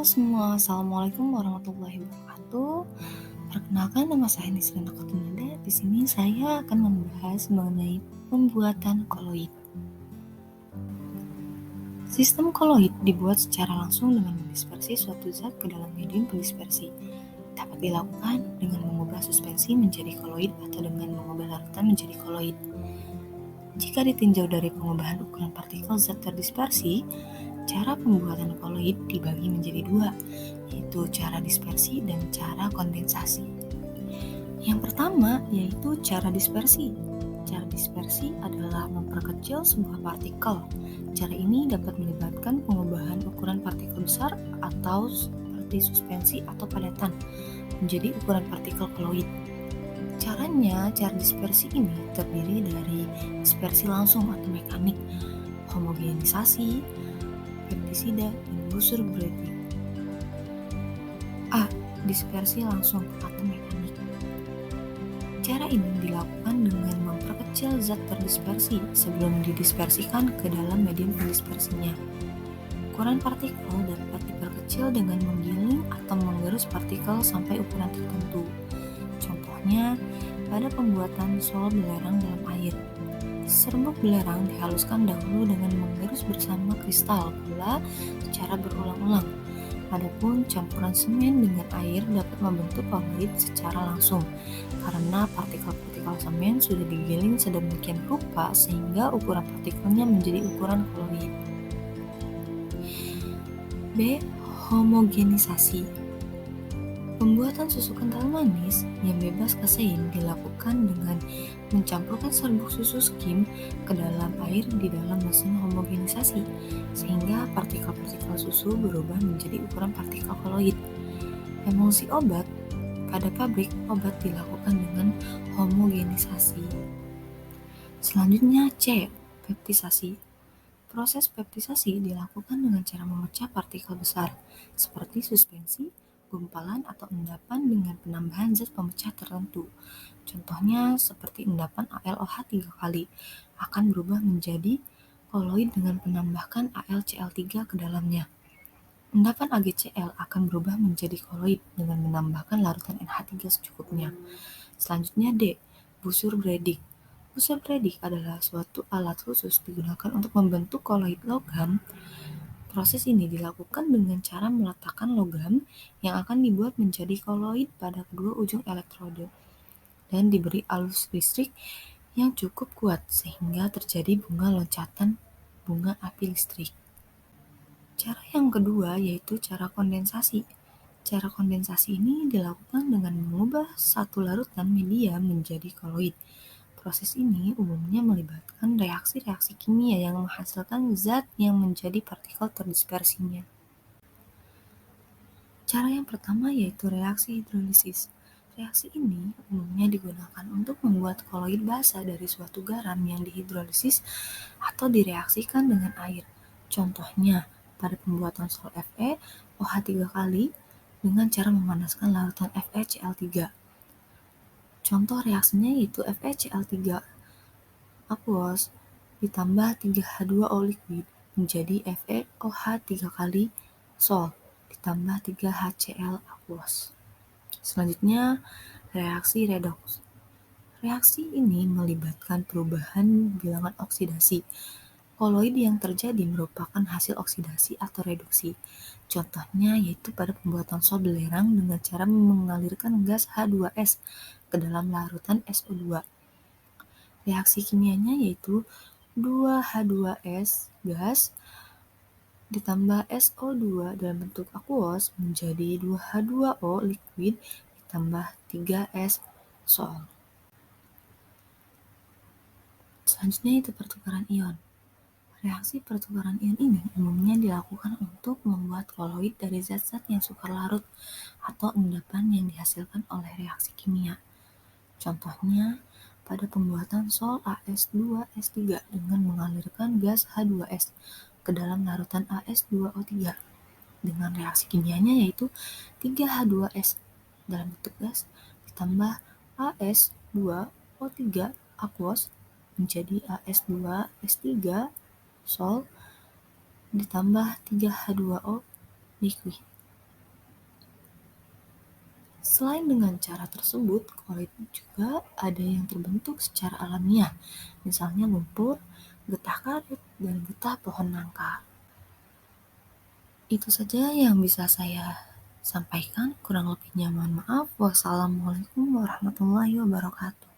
semua, Assalamualaikum warahmatullahi wabarakatuh. Perkenalkan, nama saya Nisrin Kotunada. Di sini saya akan membahas mengenai pembuatan koloid. Sistem koloid dibuat secara langsung dengan mendispersi suatu zat ke dalam medium pendispersi. Dapat dilakukan dengan mengubah suspensi menjadi koloid atau dengan mengubah larutan menjadi koloid. Jika ditinjau dari pengubahan ukuran partikel zat terdispersi, cara pembuatan koloid dibagi menjadi dua, yaitu cara dispersi dan cara kondensasi. Yang pertama yaitu cara dispersi. Cara dispersi adalah memperkecil sebuah partikel. Cara ini dapat melibatkan pengubahan ukuran partikel besar atau seperti suspensi atau padatan menjadi ukuran partikel koloid. Caranya, cara dispersi ini terdiri dari dispersi langsung atau mekanik, homogenisasi, peptisida, dan busur Bradley. A. Dispersi langsung atau mekanik. Cara ini dilakukan dengan memperkecil zat terdispersi sebelum didispersikan ke dalam medium pendispersinya. Ukuran partikel dapat diperkecil dengan menggiling atau menggerus partikel sampai ukuran tertentu. Contohnya, pada pembuatan sol belerang dalam air. Serbuk belerang dihaluskan dahulu dengan menggerus bersama kristal gula secara berulang-ulang. Adapun campuran semen dengan air dapat membentuk koloid secara langsung, karena partikel-partikel semen sudah digiling sedemikian rupa sehingga ukuran partikelnya menjadi ukuran koloid. B. Homogenisasi. Pembuatan susu kental manis yang bebas kasein dilakukan dengan mencampurkan serbuk susu skim ke dalam air di dalam mesin homogenisasi, sehingga partikel-partikel susu berubah menjadi ukuran partikel koloid. Emulsi obat pada pabrik obat dilakukan dengan homogenisasi. Selanjutnya C. Peptisasi. Proses peptisasi dilakukan dengan cara memecah partikel besar, seperti suspensi, gumpalan atau endapan dengan penambahan zat pemecah tertentu. Contohnya seperti endapan AlOH 3 kali akan berubah menjadi koloid dengan penambahkan AlCl3 ke dalamnya. Endapan AgCl akan berubah menjadi koloid dengan menambahkan larutan NH3 secukupnya. Selanjutnya D. Busur Bredig. Busur Bredig adalah suatu alat khusus digunakan untuk membentuk koloid logam. Proses ini dilakukan dengan cara meletakkan logam yang akan dibuat menjadi koloid pada kedua ujung elektrode dan diberi arus listrik yang cukup kuat sehingga terjadi bunga loncatan bunga api listrik. Cara yang kedua yaitu cara kondensasi. Cara kondensasi ini dilakukan dengan mengubah satu larutan media menjadi koloid. Proses ini umumnya melibatkan reaksi-reaksi kimia yang menghasilkan zat yang menjadi partikel terdispersinya. Cara yang pertama yaitu reaksi hidrolisis. Reaksi ini umumnya digunakan untuk membuat koloid basa dari suatu garam yang dihidrolisis atau direaksikan dengan air. Contohnya, pada pembuatan sol Fe, OH 3 kali dengan cara memanaskan larutan FeCl3. Contoh reaksinya yaitu FeCl3 aqueous ditambah 3H2O liquid menjadi FeOH 3 kali sol ditambah 3HCl aqueous. Selanjutnya, reaksi redoks. Reaksi ini melibatkan perubahan bilangan oksidasi. Koloid yang terjadi merupakan hasil oksidasi atau reduksi. Contohnya yaitu pada pembuatan sol belerang dengan cara mengalirkan gas H2S ke dalam larutan SO2. Reaksi kimianya yaitu 2H2S gas ditambah SO2 dalam bentuk aqueous menjadi 2H2O liquid ditambah 3S sol. Selanjutnya itu pertukaran ion. Reaksi pertukaran ion ini umumnya dilakukan untuk membuat koloid dari zat-zat yang sukar larut atau endapan yang dihasilkan oleh reaksi kimia. Contohnya, pada pembuatan sol AS2S3 dengan mengalirkan gas H2S ke dalam larutan AS2O3 dengan reaksi kimianya yaitu 3H2S dalam bentuk gas ditambah AS2O3 aqueous menjadi AS2S3 sol ditambah 3H2O liquid. Selain dengan cara tersebut, kolit juga ada yang terbentuk secara alamiah, misalnya lumpur, getah karet, dan getah pohon nangka. Itu saja yang bisa saya sampaikan, kurang lebihnya mohon maaf. Wassalamualaikum warahmatullahi wabarakatuh.